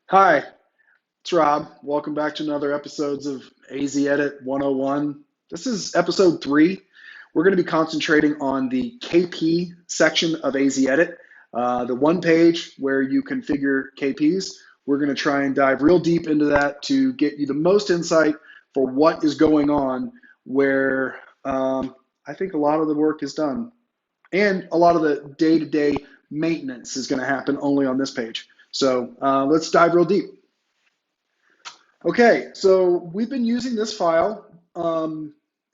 Hi, it's Rob. Welcome back to another episodes of AZEdit 101. This is episode 3. We're going to be concentrating on the KP section of AZEdit, the one page where you configure KPs. We're going to try and dive real deep into that to get you the most insight for what is going on where I think a lot of the work is done. And a lot of the day-to-day maintenance is going to happen only on this page. So let's dive real deep. Okay, so we've been using this file.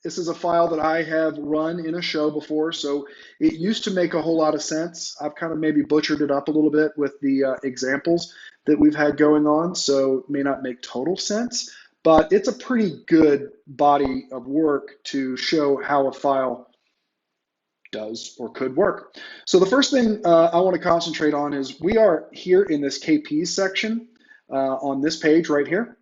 This is a file that I have run in a show before, so it used to make a whole lot of sense. I've kind of maybe butchered it up a little bit with the examples that we've had going on, so it may not make total sense, but it's a pretty good body of work to show how a file does or could work. So the first thing I want to concentrate on is we are here in this KP section on this page right here.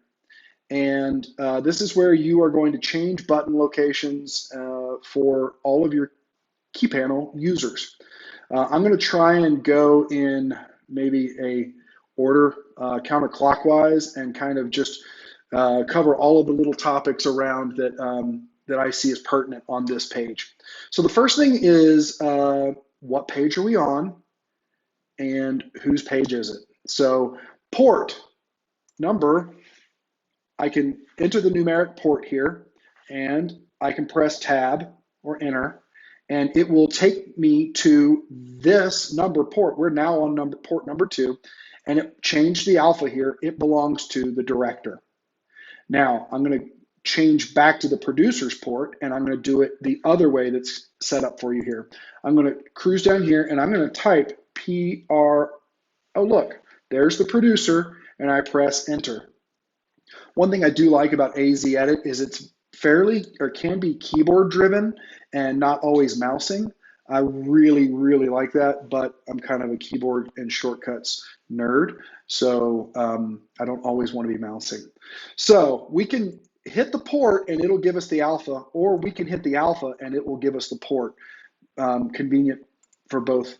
And this is where you are going to change button locations for all of your key panel users. I'm going to try and go in maybe a order counterclockwise and kind of just cover all of the little topics around that that I see as pertinent on this page. So the first thing is what page are we on and whose page is it? So port number, I can enter the numeric port here and I can press tab or enter and it will take me to this number port. We're now on port number 2 and it changed the alpha here. It belongs to the director. Now I'm going to change back to the producer's port and I'm going to do it the other way that's set up for you here. I'm going to cruise down here and I'm going to type PR. Oh, look, there's the producer and I press enter. One thing I do like about AZEdit is it's fairly or can be keyboard driven and not always mousing. I really, really like that, but I'm kind of a keyboard and shortcuts nerd, so I don't always want to be mousing. So we can hit the port and it'll give us the alpha, or we can hit the alpha and it will give us the port. Convenient for both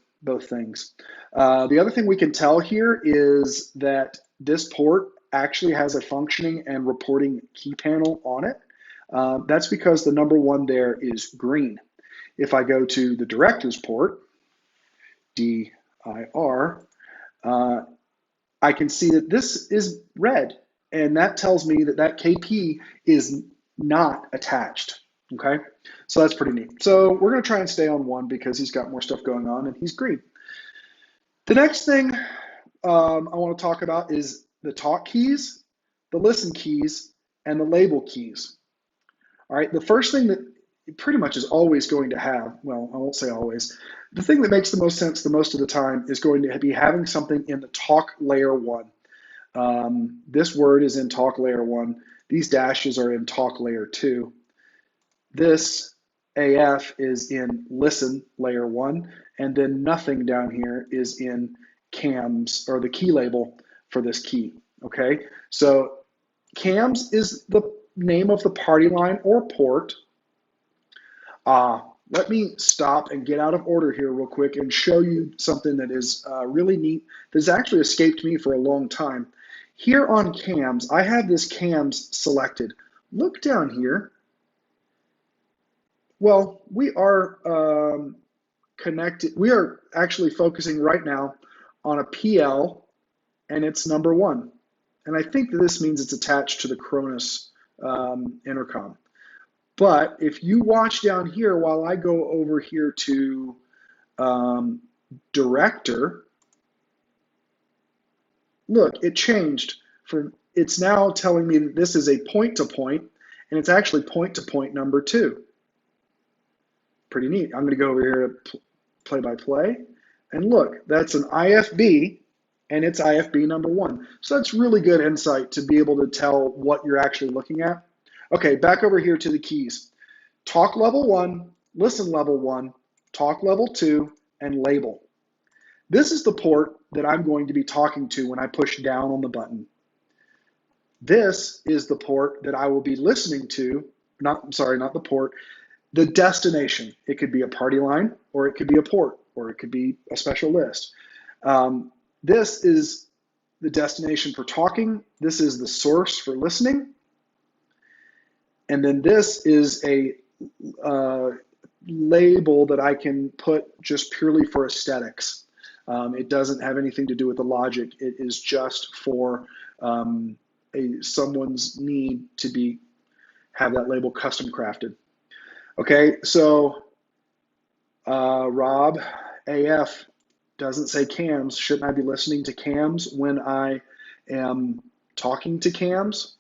things. The other thing we can tell here is that this port actually has a functioning and reporting key panel on it. That's because the number 1 there is green. If I go to the director's port, DIR, I can see that this is red, and that tells me that that KP is not attached. Okay, so that's pretty neat. So we're going to try and stay on 1 because he's got more stuff going on and he's green. The next thing I want to talk about is the talk keys, the listen keys, and the label keys. All right, the first thing that it pretty much is always going to have, well, I won't say always, the thing that makes the most sense the most of the time is going to be having something in the talk layer 1. This word is in talk layer 1. These dashes are in talk layer 2. This AF is in listen layer 1, and then nothing down here is in CAMS, or the key label for this key, okay? So CAMS is the name of the party line or port. Let me stop and get out of order here real quick and show you something that is really neat that's actually escaped me for a long time. Here on CAMS, I have this CAMS selected. Look down here. Well, we are connected. We are actually focusing right now on a PL, and it's number 1. And I think that this means it's attached to the Cronus intercom. But if you watch down here while I go over here to director, look, it changed. It's now telling me that this is a point-to-point, and it's actually point-to-point number 2. Pretty neat. I'm going to go over here to play-by-play, and look, that's an IFB, and it's IFB number 1. So that's really good insight to be able to tell what you're actually looking at. Okay, back over here to the keys. Talk level 1, listen level 1, talk level 2, and label. This is the port that I'm going to be talking to when I push down on the button. This is the port that I will be listening to, not the port, the destination. It could be a party line, or it could be a port, or it could be a special list. This is the destination for talking. This is the source for listening. And then this is a label that I can put just purely for aesthetics. It doesn't have anything to do with the logic. It is just for someone's need to have that label custom crafted. Okay, so Rob AF doesn't say cams. Shouldn't I be listening to cams when I am talking to cams?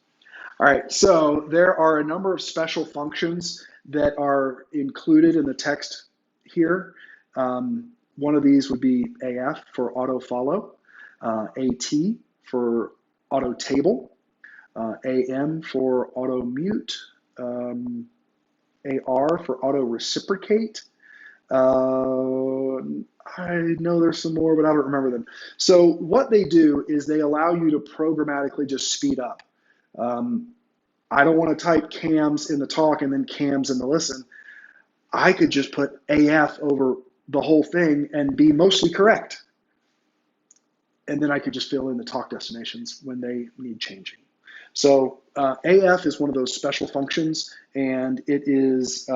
All right, so there are a number of special functions that are included in the text here. One of these would be AF for auto follow, AT for auto table, AM for auto mute, AR for auto reciprocate. I know there's some more, but I don't remember them. So what they do is they allow you to programmatically just speed up. I don't want to type cams in the talk and then cams in the listen. I could just put AF over the whole thing and be mostly correct. And then I could just fill in the talk destinations when they need changing. So AF is one of those special functions, and it is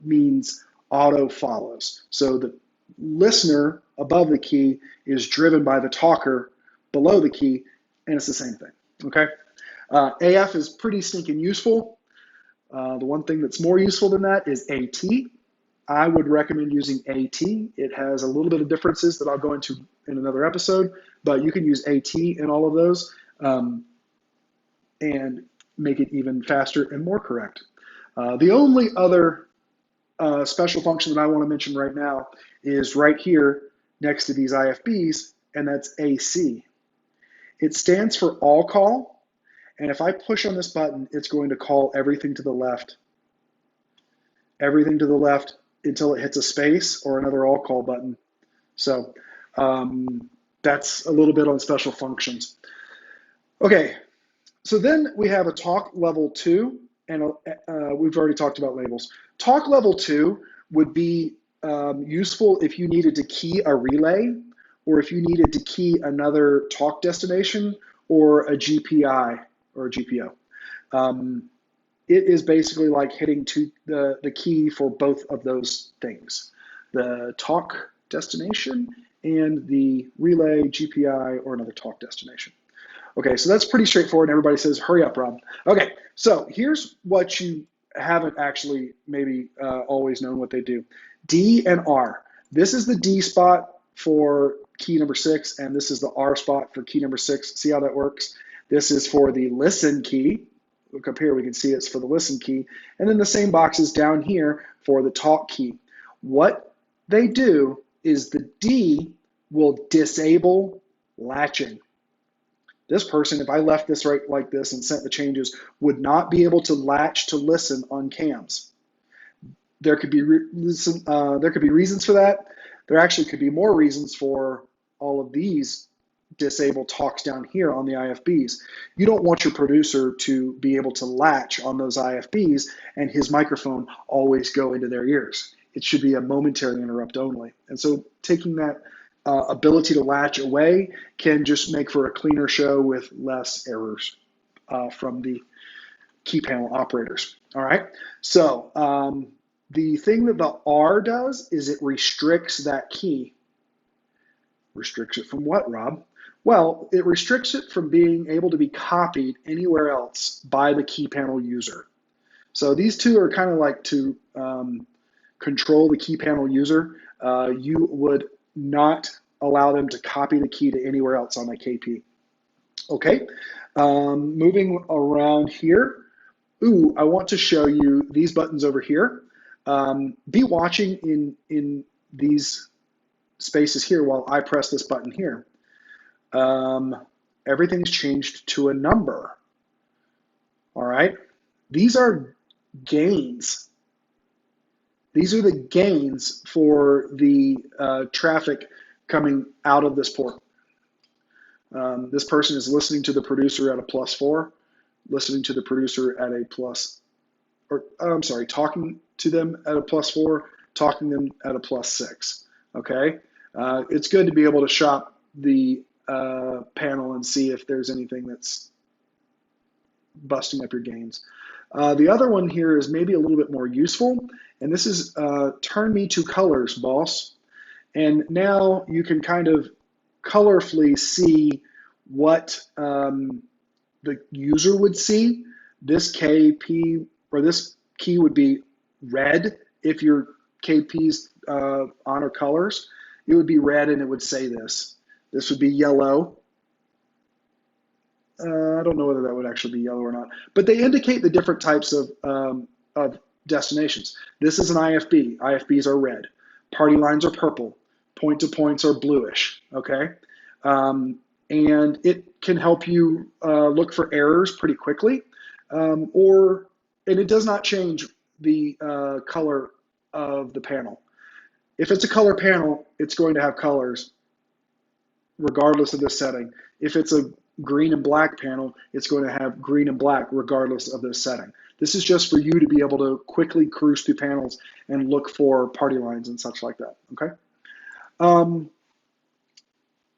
means auto follows. So the listener above the key is driven by the talker below the key, and it's the same thing. Okay. AF is pretty stinking useful. The one thing that's more useful than that is AT. I would recommend using AT. It has a little bit of differences that I'll go into in another episode, but you can use AT in all of those and make it even faster and more correct. The only other special function that I want to mention right now is right here next to these IFBs, and that's AC. It stands for all call. And if I push on this button, it's going to call everything to the left until it hits a space or another all call button. So that's a little bit on special functions. Okay, so then we have a talk level 2, and we've already talked about labels. Talk level 2 would be useful if you needed to key a relay, or if you needed to key another talk destination, or a GPI. Or a GPO. It is basically like hitting the key for both of those things, the talk destination and the relay GPI or another talk destination. Okay, so that's pretty straightforward. Everybody says, hurry up, Rob. Okay, so here's what you haven't actually maybe always known what they do. D and R. This is the D spot for key number 6, and this is the R spot for key number 6. See how that works? This is for the listen key. Look up here, we can see it's for the listen key. And then the same box is down here for the talk key. What they do is the D will disable latching. This person, if I left this right like this and sent the changes, would not be able to latch to listen on cams. There could be reasons for that. There actually could be more reasons for all of these disable talks down here on the IFBs. You don't want your producer to be able to latch on those IFBs and his microphone always go into their ears. It should be a momentary interrupt only. And so taking that ability to latch away can just make for a cleaner show with less errors from the key panel operators. All right. So the thing that the R does is it restricts that key. Restricts it from what, Rob? Well, it restricts it from being able to be copied anywhere else by the key panel user. So these two are kind of like to control the key panel user. You would not allow them to copy the key to anywhere else on the KP. Okay, moving around here. Ooh, I want to show you these buttons over here. Be watching in these spaces here while I press this button here. Everything's changed to a number. All right, these are gains. These are the gains for the traffic coming out of this port. This person is listening to the producer at a +4, listening to the producer at a talking to them at a +4, talking to them at a +6. Okay, it's good to be able to shop the panel and see if there's anything that's busting up your gains. The other one here is maybe a little bit more useful, and this is turn me to colors, boss. And now you can kind of colorfully see what the user would see. This KP or this key would be red if your KP's honor colors. It would be red and it would say this. This would be yellow. I don't know whether that would actually be yellow or not, but they indicate the different types of destinations. This is an IFB. IFBs are red. Party lines are purple. Point to points are bluish. Okay, and it can help you look for errors pretty quickly, and it does not change the color of the panel. If it's a color panel, it's going to have colors regardless of the setting. If it's a green and black panel, it's going to have green and black regardless of this setting. This is just for you to be able to quickly cruise through panels and look for party lines and such like that, okay?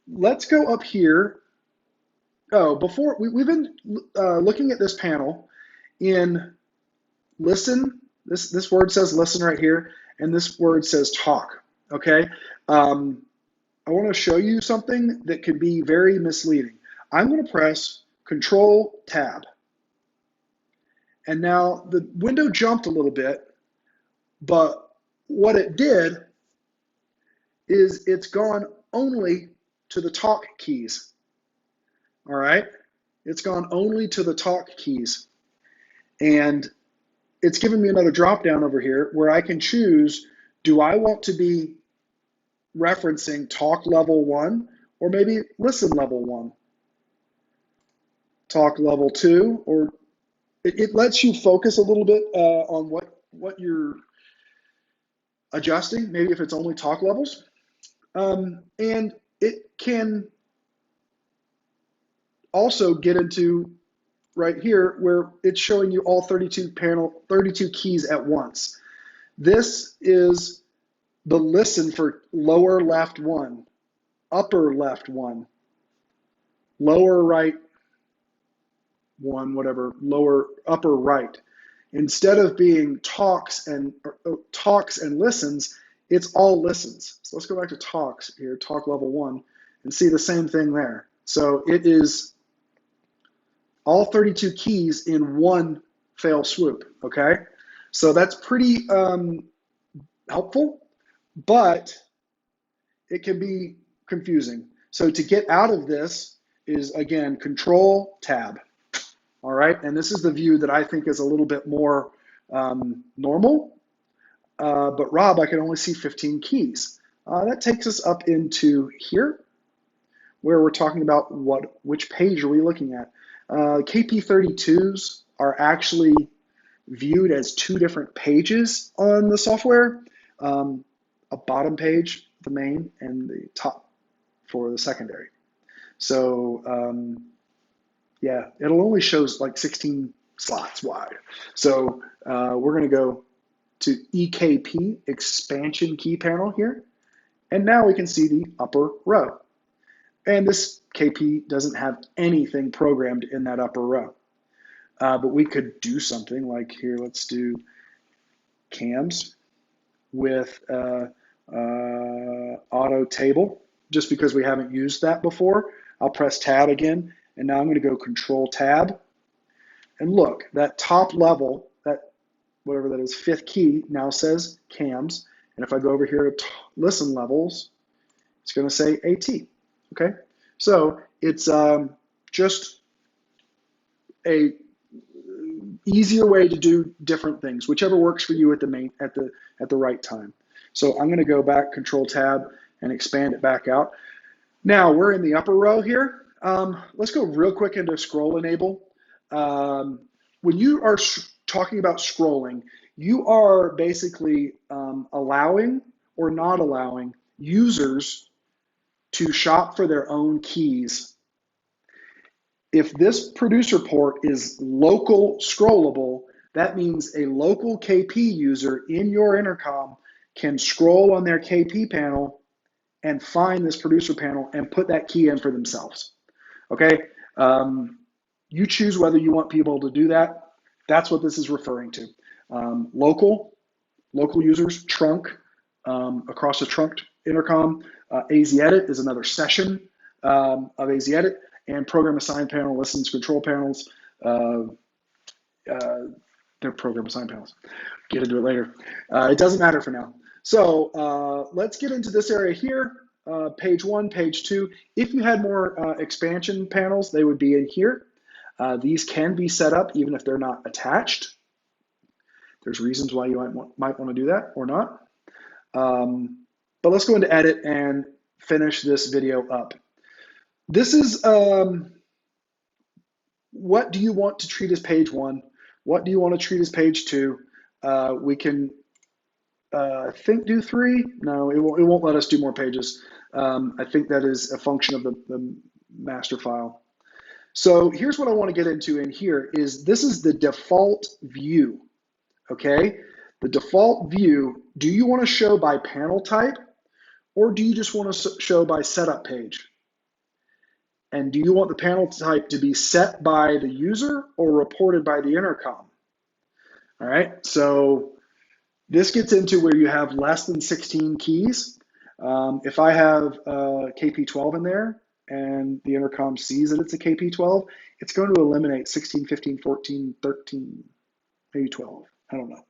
Let's go up here. Oh, before, we've been looking at this panel in listen. This word says listen right here, and this word says talk, okay? I want to show you something that could be very misleading. I'm going to press Control Tab. And now the window jumped a little bit, but what it did is it's gone only to the talk keys. All right? It's gone only to the talk keys. And it's given me another drop down over here where I can choose, do I want to be referencing talk level 1 or maybe listen level 1? Talk level 2, or it lets you focus a little bit on what you're adjusting, maybe if it's only talk levels. And it can also get into right here where it's showing you all 32 keys at once. This is the listen for lower left 1, upper left 1, lower right 1, whatever, upper right. Instead of being talks and listens, it's all listens. So let's go back to talks here, talk level 1, and see the same thing there. So it is all 32 keys in one fell swoop, okay? So that's pretty helpful, but it can be confusing. So to get out of this is, again, Control Tab. All right, and this is the view that I think is a little bit more normal, but Rob, I can only see 15 keys. That takes us up into here, where we're talking about which page are we looking at. KP32s are actually viewed as 2 different pages on the software, a bottom page, the main, and the top for the secondary. So, yeah, it'll only show like 16 slots wide. So we're going to go to EKP, expansion key panel here. And now we can see the upper row. And this KP doesn't have anything programmed in that upper row. But we could do something like here, let's do cams with auto table, just because we haven't used that before. I'll press tab again. And now I'm going to go Control Tab. And look, that top level, that whatever that is, 5th key, now says cams. And if I go over here to listen levels, it's going to say AT. Okay, so it's just a easier way to do different things, whichever works for you at the right time. So I'm going to go back, Control Tab, and expand it back out. Now we're in the upper row here. Let's go real quick into scroll enable. When you are talking about scrolling, you are basically allowing or not allowing users to shop for their own keys. If this producer port is local scrollable, that means a local KP user in your intercom can scroll on their KP panel and find this producer panel and put that key in for themselves. Okay, you choose whether you want people to do that. That's what this is referring to. Local users, trunk, across the trunk intercom. AZEdit is another session of AZEdit, and program assigned panel listens control panels. They're program assigned panels. Get into it later. It doesn't matter for now. So let's get into this area here. Page 1, page 2. If you had more expansion panels, they would be in here. These can be set up even if they're not attached. There's reasons why you might want to do that or not. But let's go into edit and finish this video up. This is what do you want to treat as page 1? What do you want to treat as page 2? We can think do 3. No, it won't let us do more pages. I think that is a function of the master file. So here's what I want to get into in here is this is the default view. Okay, the default view, do you want to show by panel type or do you just want to show by setup page? And do you want the panel type to be set by the user or reported by the intercom? All right, so this gets into where you have less than 16 keys. If I have KP12 in there and the intercom sees that it's a KP12, it's going to eliminate 16, 15, 14, 13, maybe 12. I don't know.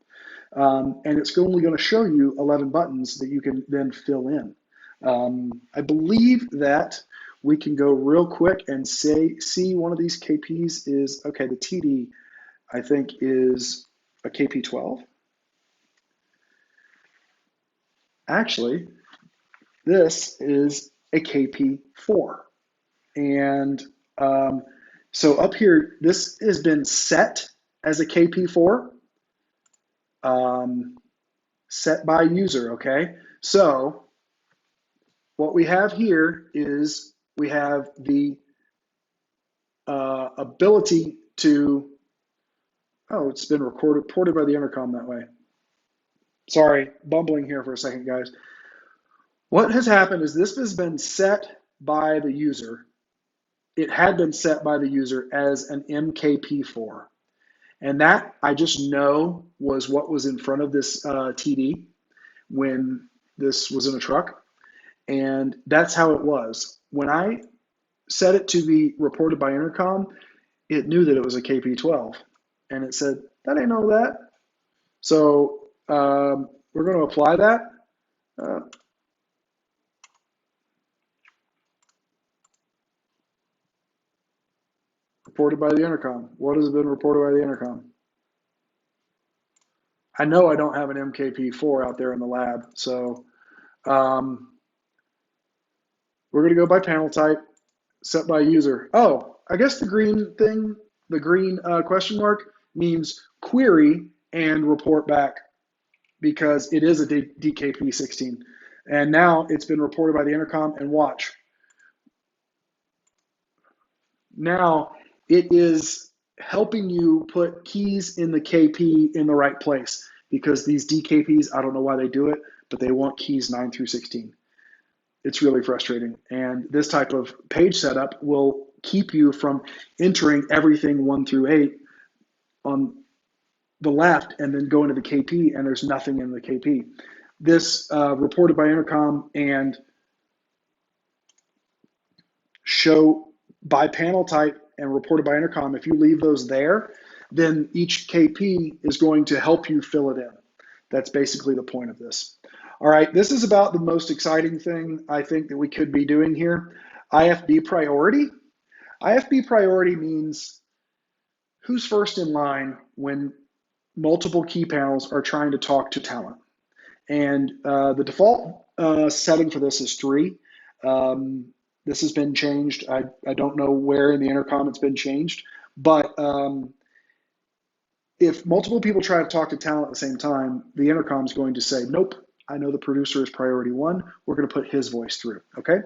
And it's only going to show you 11 buttons that you can then fill in. I believe that we can go real quick and see one of these KPs is, okay, the TD, I think, is a KP12. Actually, this is a KP4. And so up here, this has been set as a KP4. Set by user, okay? So what we have here is we have the ability to, oh, it's been reported by the intercom that way. Sorry, bumbling here for a second, guys. What has happened is this has been set by the user. It had been set by the user as an MKP4. And that, I just know, was what was in front of this TD when this was in a truck. And that's how it was. When I set it to be reported by intercom, it knew that it was a KP12. And it said, that ain't no that. So we're going to apply that. Reported by the intercom. What has been reported by the intercom? I know I don't have an MKP4 out there in the lab, so we're going to go by panel type, set by user. Oh, I guess the green thing, the green question mark means query and report back because it is a DKP16. And now it's been reported by the intercom, and watch. Now it is helping you put keys in the KP in the right place because these DKPs, I don't know why they do it, but they want keys 9 through 16. It's really frustrating. And this type of page setup will keep you from entering everything 1 through 8 on the left and then go into the KP and there's nothing in the KP. This reported by intercom and show by panel type and reported by intercom, if you leave those there, then each KP is going to help you fill it in. That's basically the point of this. All right, this is about the most exciting thing I think that we could be doing here. IFB priority. IFB priority means who's first in line when multiple key panels are trying to talk to talent. And the default setting for this is 3. This has been changed. I don't know where in the intercom it's been changed, but if multiple people try to talk to talent at the same time, the intercom is going to say, nope, I know the producer is priority 1. We're going to put his voice through, okay?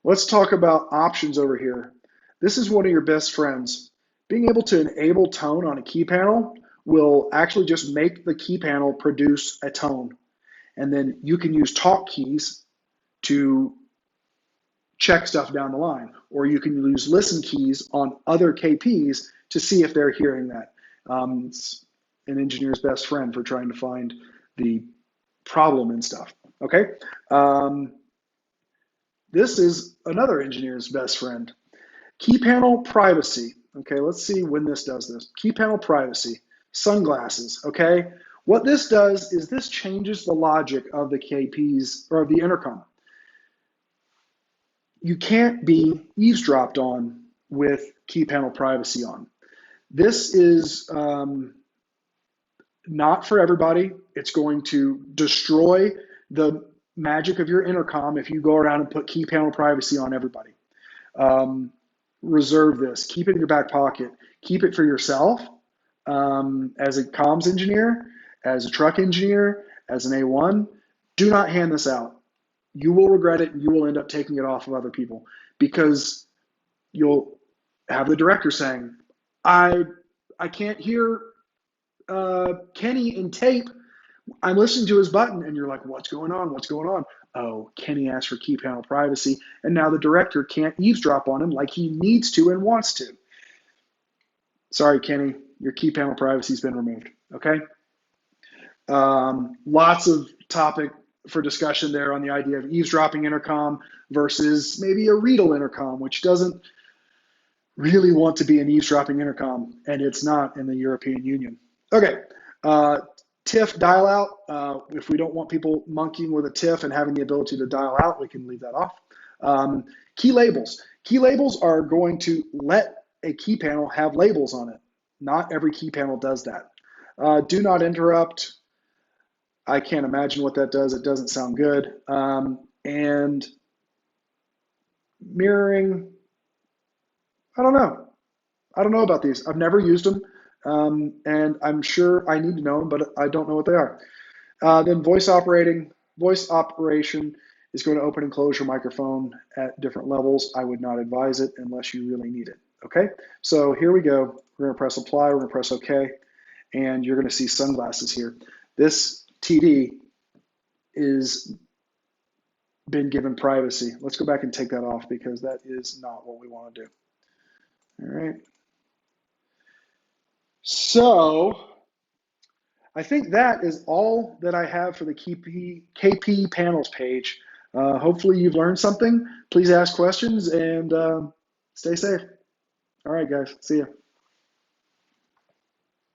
Let's talk about options over here. This is one of your best friends. Being able to enable tone on a key panel will actually just make the key panel produce a tone. And then you can use talk keys to check stuff down the line, or you can use listen keys on other KPs to see if they're hearing that. It's an engineer's best friend for trying to find the problem and stuff. Okay. This is another engineer's best friend. Key panel privacy. Okay, let's see when this does this. Key panel privacy. Sunglasses. Okay. What this does is this changes the logic of the KPs or of the intercom. You can't be eavesdropped on with key panel privacy on. This is not for everybody. It's going to destroy the magic of your intercom if you go around and put key panel privacy on everybody. Reserve this. Keep it in your back pocket. Keep it for yourself as a comms engineer, as a truck engineer, as an A1. Do not hand this out. You will regret it, and you will end up taking it off of other people because you'll have the director saying, I can't hear Kenny in tape. I'm listening to his button, and you're like, what's going on? What's going on? Oh, Kenny asked for key panel privacy, and now the director can't eavesdrop on him like he needs to and wants to. Sorry, Kenny, your key panel privacy's been removed, okay? Lots of topic for discussion there on the idea of eavesdropping intercom versus maybe a readal intercom, which doesn't really want to be an eavesdropping intercom, and it's not in the European Union. Okay, TIFF dial out. If we don't want people monkeying with a TIFF and having the ability to dial out, we can leave that off. Key labels. Key labels are going to let a key panel have labels on it. Not every key panel does that. Do not interrupt. I can't imagine what that does. It doesn't sound good. And mirroring, I don't know. I don't know about these. I've never used them. And I'm sure I need to know them, but I don't know what they are. Then voice operation is going to open and close your microphone at different levels. I would not advise it unless you really need it. Okay, so here we go. We're going to press apply. We're going to press OK. And you're going to see sunglasses here. This TD is been given privacy. Let's go back and take that off because that is not what we want to do. All right. So I think that is all that I have for the KP panels page. Hopefully you've learned something. Please ask questions and stay safe. All right, guys. See ya.